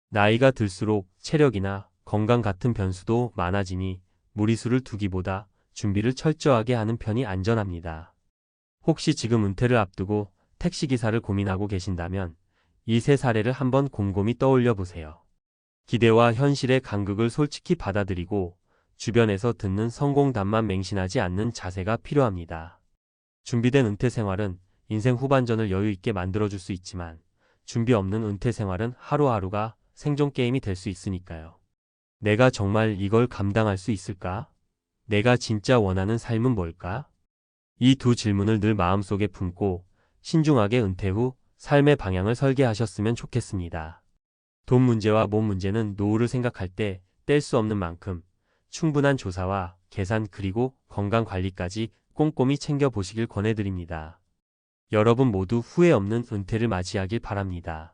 Speaker 1: 나이가 들수록 체력이나 건강 같은 변수도 많아지니 무리수를 두기보다 준비를 철저하게 하는 편이 안전합니다. 혹시 지금 은퇴를 앞두고 택시기사를 고민하고 계신다면 이 세 사례를 한번 곰곰이 떠올려 보세요. 기대와 현실의 간극을 솔직히 받아들이고 주변에서 듣는 성공담만 맹신하지 않는 자세가 필요합니다. 준비된 은퇴 생활은 인생 후반전을 여유 있게 만들어줄 수 있지만 준비 없는 은퇴 생활은 하루하루가 생존 게임이 될 수 있으니까요. 내가 정말 이걸 감당할 수 있을까? 내가 진짜 원하는 삶은 뭘까? 이 두 질문을 늘 마음속에 품고 신중하게 은퇴 후 삶의 방향을 설계하셨으면 좋겠습니다. 돈 문제와 몸 문제는 노후를 생각할 때 뗄 수 없는 만큼 충분한 조사와 계산 그리고 건강 관리까지 꼼꼼히 챙겨보시길 권해드립니다. 여러분 모두 후회 없는 은퇴를 맞이하길 바랍니다.